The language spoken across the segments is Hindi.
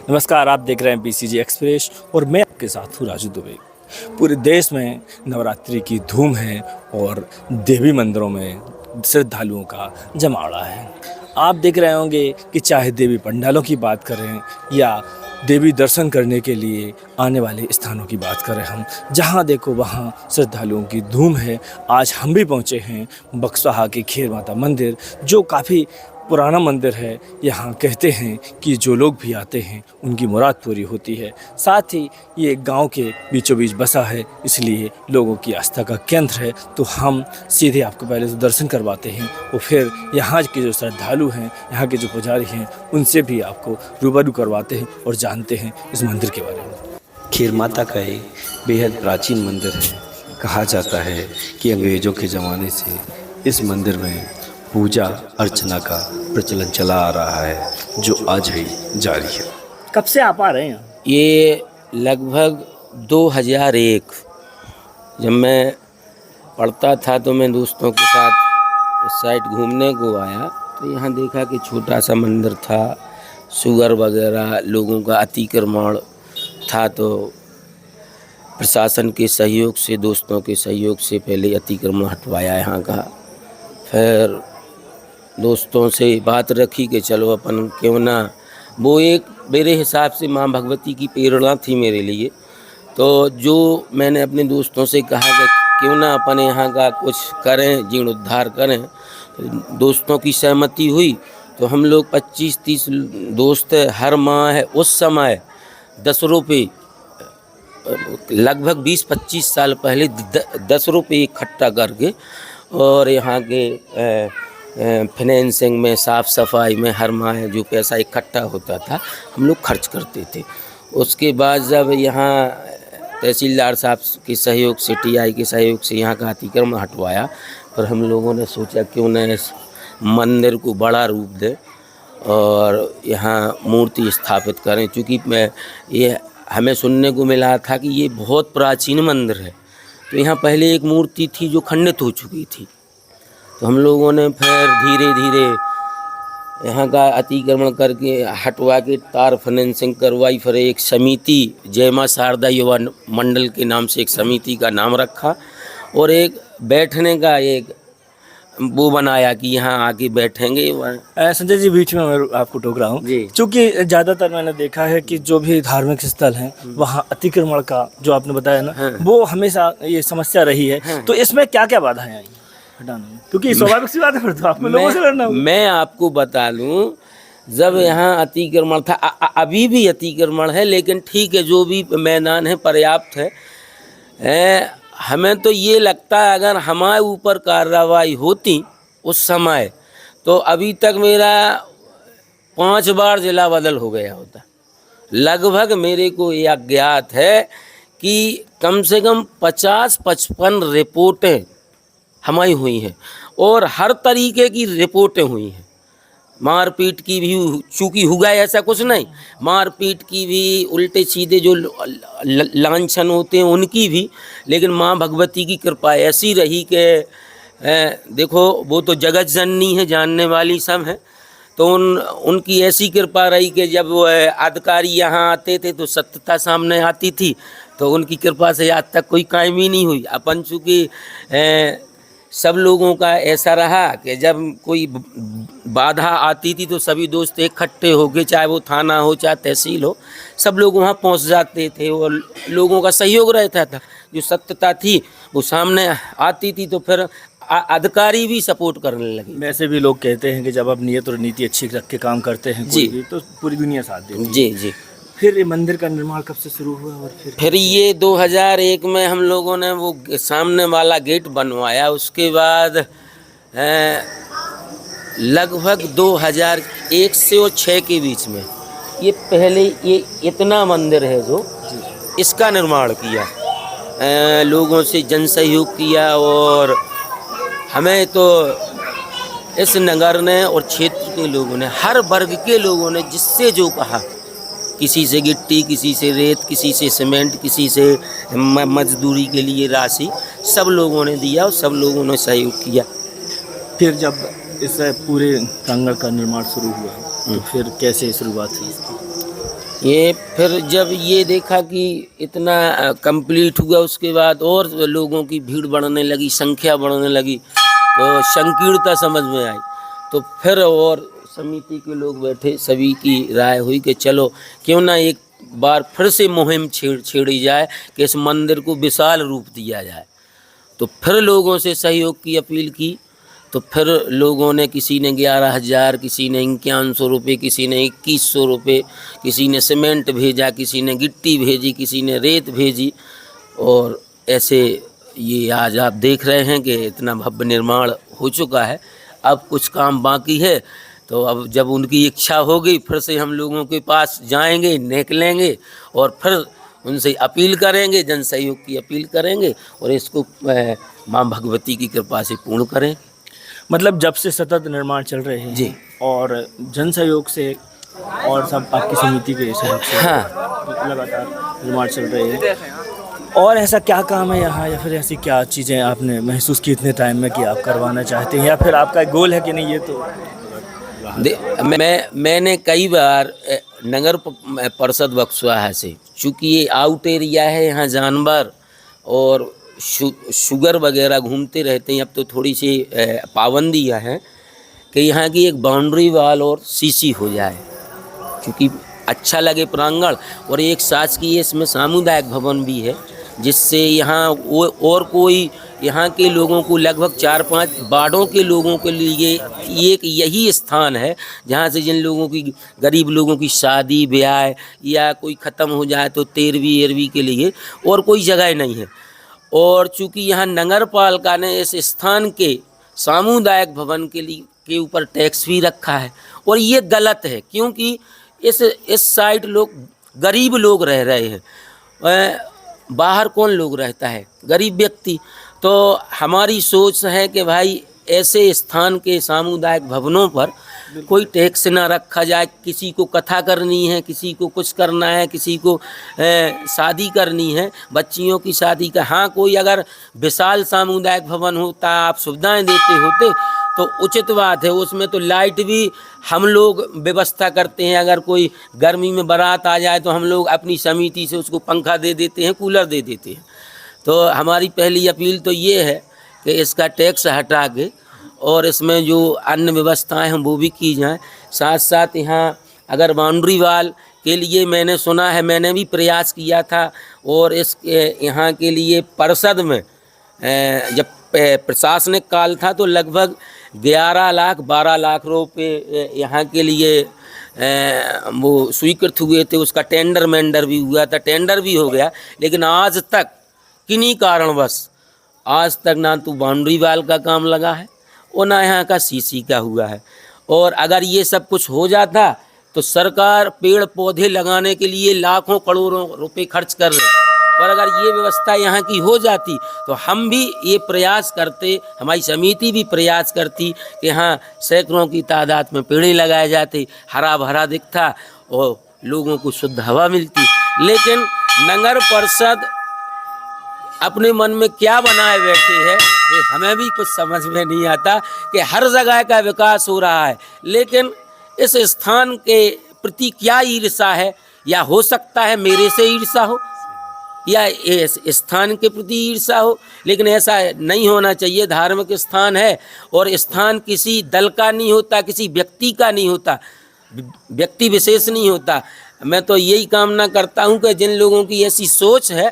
नमस्कार, आप देख रहे हैं बीसीजी एक्सप्रेस और मैं आपके साथ हूँ राजू दुबे। पूरे देश में नवरात्रि की धूम है और देवी मंदिरों में श्रद्धालुओं का जमावड़ा है। आप देख रहे होंगे कि चाहे देवी पंडालों की बात करें या देवी दर्शन करने के लिए आने वाले स्थानों की बात करें, हम जहाँ देखो वहाँ श्रद्धालुओं की धूम है। आज हम भी पहुँचे हैं बक्सवाहा के खीर माता मंदिर, जो काफ़ी पुराना मंदिर है। यहाँ कहते हैं कि जो लोग भी आते हैं उनकी मुराद पूरी होती है। साथ ही ये गांव के बीचों बीच बसा है, इसलिए लोगों की आस्था का केंद्र है। तो हम सीधे आपको पहले तो दर्शन करवाते हैं और फिर यहाँ के जो श्रद्धालु हैं, यहाँ के जो पुजारी हैं, उनसे भी आपको रूबरू करवाते हैं और जानते हैं इस मंदिर के बारे में। खीर माता का एक बेहद प्राचीन मंदिर है। कहा जाता है कि अंग्रेज़ों के ज़माने से इस मंदिर में पूजा अर्चना का प्रचलन चला आ रहा है, जो आज भी जारी है। कब से आप आ रहे हैं? ये लगभग 2001 जब मैं पढ़ता था तो मैं दोस्तों के साथ इस साइड घूमने को आया, तो यहाँ देखा कि छोटा सा मंदिर था, शुगर वगैरह लोगों का अतिक्रमण था। तो प्रशासन के सहयोग से, दोस्तों के सहयोग से पहले अतिक्रमण हटवाया यहाँ का। फिर दोस्तों से बात रखी कि चलो अपन क्यों ना, वो एक मेरे हिसाब से माँ भगवती की प्रेरणा थी मेरे लिए। तो जो मैंने अपने दोस्तों से कहा कि क्यों ना अपन यहाँ का कुछ करें, जीर्णोद्धार करें। तो दोस्तों की सहमति हुई, तो हम लोग 25-30 दोस्त हर माह उस समय 10 रुपये, लगभग 20-25 साल पहले 10 रुपये इकट्ठा करके और यहाँ के फाइनेंसिंग में, साफ़ सफाई में हर माह जो पैसा इकट्ठा होता था हम लोग खर्च करते थे। उसके बाद जब यहाँ तहसीलदार साहब के सहयोग से, टीआई के सहयोग से यहाँ का अतिक्रमण हटवाया, फिर हम लोगों ने सोचा क्यों न इस मंदिर को बड़ा रूप दें और यहाँ मूर्ति स्थापित करें। चूँकि ये हमें सुनने को मिला था कि ये बहुत प्राचीन मंदिर है, तो यहाँ पहले एक मूर्ति थी जो खंडित हो चुकी थी। तो हम लोगों ने फिर धीरे धीरे यहाँ का अतिक्रमण करके हटवा के तार फाइनेंसिंग करवाई। फिर एक समिति, जय मां शारदा युवा मंडल के नाम से एक समिति का नाम रखा और एक बैठने का एक वो बनाया कि यहाँ आके बैठेंगे। संजय जी, बीच में मैं आपको टोक रहा हूँ, क्योंकि ज़्यादातर मैंने देखा है कि जो भी धार्मिक स्थल हैं वहाँ अतिक्रमण का जो आपने बताया ना, वो हमेशा ये समस्या रही है। तो इसमें क्या क्या बाधाएं आई हटाने में? क्योंकि स्वाभाविक सी बात है, फिर तो आपको लोगों से लड़ना होगा। मैं आपको बता लूँ, जब यहाँ अतिक्रमण था, अभी भी अतिक्रमण है, लेकिन ठीक है, जो भी मैदान है पर्याप्त है। हमें तो ये लगता है अगर हमारे ऊपर कार्रवाई होती उस समय, तो अभी तक मेरा 5 बार जिला बदल हो गया होता। लगभग मेरे को यह ज्ञात है कि कम से कम 50-55 रिपोर्टें हमारी हुई हैं और हर तरीके की रिपोर्टें हुई हैं। मारपीट की भी, चूँकि हुआ ऐसा कुछ नहीं, मारपीट की भी, उल्टे सीधे जो लांछन होते हैं उनकी भी। लेकिन माँ भगवती की कृपा ऐसी रही कि देखो, वो तो जगत जननी है, जानने वाली सब है। तो उनकी ऐसी कृपा रही कि जब वो अधिकारी यहाँ आते थे तो सत्यता सामने आती थी। तो उनकी कृपा से आज तक कोई कायम ही नहीं हुई। अपन चूँकि सब लोगों का ऐसा रहा कि जब कोई बाधा आती थी तो सभी दोस्त इकट्ठे हो गए, चाहे वो थाना हो चाहे तहसील हो, सब लोग वहाँ पहुँच जाते थे और लोगों का सहयोग रहता था। जो सत्यता थी वो सामने आती थी, तो फिर अधिकारी भी सपोर्ट करने लगे। वैसे भी लोग कहते हैं कि जब आप नियत और नीति अच्छी रख के काम करते हैं कोई भी, तो पूरी दुनिया साथ देती है। जी जी। फिर ये मंदिर का निर्माण कब से शुरू हुआ? और फिर ये 2001 में हम लोगों ने वो सामने वाला गेट बनवाया। उसके बाद लगभग 2001 से और 2006 के बीच में ये पहले ये इतना मंदिर है जो इसका निर्माण किया, लोगों से जन सहयोग किया। और हमें तो इस नगर ने और क्षेत्र के लोगों ने, हर वर्ग के लोगों ने जिससे जो कहा, किसी से गिट्टी, किसी से रेत, किसी से सीमेंट, किसी से मजदूरी के लिए राशि, सब लोगों ने दिया और सब लोगों ने सहयोग किया। फिर जब इस पूरे प्रांगण का निर्माण शुरू हुआ तो फिर कैसे शुरुआत हुई इसकी? ये फिर जब ये देखा कि इतना कंप्लीट हुआ, उसके बाद और लोगों की भीड़ बढ़ने लगी, संख्या बढ़ने लगी, तो संकीर्णता समझ में आई। तो फिर और समिति के लोग बैठे, सभी की राय हुई कि चलो क्यों ना एक बार फिर से मुहिम छेड़ी जाए कि इस मंदिर को विशाल रूप दिया जाए। तो फिर लोगों से सहयोग की अपील की। तो फिर लोगों ने, किसी ने 11,000, किसी ने 5100 रुपये, किसी ने 2100 रुपये, किसी ने सीमेंट भेजा, किसी ने गिट्टी भेजी, किसी ने रेत भेजी। और ऐसे ये आज आप देख रहे हैं कि इतना भव्य निर्माण हो चुका है। अब कुछ काम बाकी है, तो अब जब उनकी इच्छा होगी फिर से हम लोगों के पास जाएंगे, निकलेंगे और फिर उनसे अपील करेंगे, जन सहयोग की अपील करेंगे और इसको माँ भगवती की कृपा से पूर्ण करें। मतलब जब से सतत निर्माण चल रहे हैं जी। और जन सहयोग से और सब आपकी समिति के सहयोग से हाँ। लगातार निर्माण चल रहे हैं। और ऐसा क्या काम है यहाँ, या फिर ऐसी क्या चीज़ें आपने महसूस की इतने टाइम में कि आप करवाना चाहते हैं, या फिर आपका गोल है कि नहीं? ये तो मैंने कई बार नगर परिषद बक्सवाहा से, चूँकि ये आउट एरिया है, यहाँ जानवर और शुगर वगैरह घूमते रहते हैं। अब तो थोड़ी सी पाबंदियाँ हैं कि यहाँ की एक बाउंड्री वाल और सीसी हो जाए, क्योंकि अच्छा लगे प्रांगण। और एक शासकीय इसमें सामुदायिक भवन भी है, जिससे यहाँ और कोई यहाँ के लोगों को, लगभग 4-5 वार्डों के लोगों के लिए एक यही स्थान है जहाँ से जिन लोगों की, गरीब लोगों की शादी ब्याह या कोई ख़त्म हो जाए तो 13वीं 13वीं के लिए और कोई जगह नहीं है। और चूँकि यहाँ नगर पालिका ने इस स्थान के सामुदायिक भवन के ऊपर टैक्स भी रखा है, और ये गलत है, क्योंकि इस साइड लोग, गरीब लोग रह रहे हैं। बाहर कौन लोग रहता है? गरीब व्यक्ति। तो हमारी सोच है कि भाई ऐसे स्थान के सामुदायिक भवनों पर कोई टैक्स ना रखा जाए। किसी को कथा करनी है, किसी को कुछ करना है, किसी को शादी करनी है, बच्चियों की शादी का, हाँ कोई अगर विशाल सामुदायिक भवन होता, आप सुविधाएं देते होते तो उचित बात है। उसमें तो लाइट भी हम लोग व्यवस्था करते हैं। अगर कोई गर्मी में बारात आ जाए तो हम लोग अपनी समिति से उसको पंखा दे देते हैं, कूलर दे देते हैं। तो हमारी पहली अपील तो ये है कि इसका टैक्स हटा के और इसमें जो अन्य व्यवस्थाएं हैं वो भी की जाएं। साथ साथ यहाँ अगर बाउंड्री वाल के लिए, मैंने सुना है, मैंने भी प्रयास किया था, और इस यहाँ के लिए परिषद में जब प्रशासनिक काल था तो लगभग 11 लाख 12 लाख रुपये यहाँ के लिए वो स्वीकृत हुए थे। उसका टेंडर भी हुआ था, टेंडर भी हो गया, लेकिन आज तक किन्हीं कारणवश आज तक ना तो बाउंड्री वाल का काम लगा है और ना यहाँ का सीसी का हुआ है। और अगर ये सब कुछ हो जाता तो सरकार पेड़ पौधे लगाने के लिए लाखों करोड़ों रुपए खर्च कर रहे, और अगर ये व्यवस्था यहाँ की हो जाती तो हम भी ये प्रयास करते, हमारी समिति भी प्रयास करती कि यहाँ सैकड़ों की तादाद में पेड़ लगाए जाते, हरा भरा दिखता और लोगों को शुद्ध हवा मिलती। लेकिन नगर परिषद अपने मन में क्या बनाए बैठे है, ये हमें भी कुछ समझ में नहीं आता कि हर जगह का विकास हो रहा है, लेकिन इस स्थान के प्रति क्या ईर्ष्या है, या हो सकता है मेरे से ईर्ष्या हो या इस स्थान के प्रति ईर्ष्या हो। लेकिन ऐसा नहीं होना चाहिए। धार्मिक स्थान है और स्थान किसी दल का नहीं होता, किसी व्यक्ति का नहीं होता, व्यक्ति विशेष नहीं होता। मैं तो यही कामना करता हूँ कि जिन लोगों की ऐसी सोच है,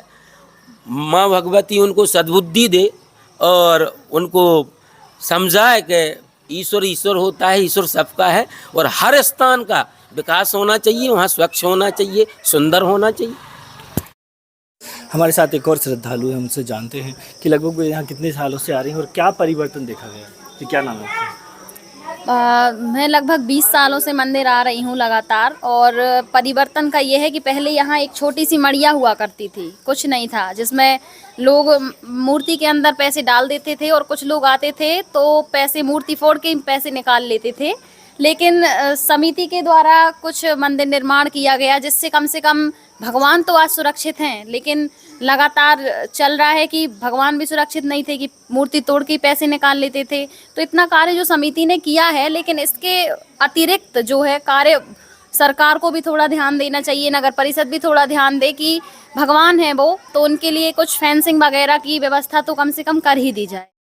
माँ भगवती उनको सद्बुद्धि दे और उनको समझाए कि ईश्वर ईश्वर होता है, ईश्वर सबका है, और हर स्थान का विकास होना चाहिए, वहाँ स्वच्छ होना चाहिए, सुंदर होना चाहिए। हमारे साथ एक और श्रद्धालु है, हमसे जानते हैं कि लगभग यहाँ कितने सालों से आ रही हैं और क्या परिवर्तन देखा गया। तो क्या नाम है? मैं लगभग 20 सालों से मंदिर आ रही हूँ लगातार, और परिवर्तन का ये है कि पहले यहाँ एक छोटी सी मड़िया हुआ करती थी, कुछ नहीं था, जिसमें लोग मूर्ति के अंदर पैसे डाल देते थे और कुछ लोग आते थे तो पैसे, मूर्ति फोड़ के पैसे निकाल लेते थे। लेकिन समिति के द्वारा कुछ मंदिर निर्माण किया गया, जिससे कम से कम भगवान तो आज सुरक्षित हैं, लेकिन लगातार चल रहा है कि भगवान भी सुरक्षित नहीं थे, कि मूर्ति तोड़ के पैसे निकाल लेते थे। तो इतना कार्य जो समिति ने किया है, लेकिन इसके अतिरिक्त जो है कार्य सरकार को भी थोड़ा ध्यान देना चाहिए, नगर परिषद भी थोड़ा ध्यान दे कि भगवान है वो, तो उनके लिए कुछ फेंसिंग वगैरह की व्यवस्था तो कम से कम कर ही दी जाए।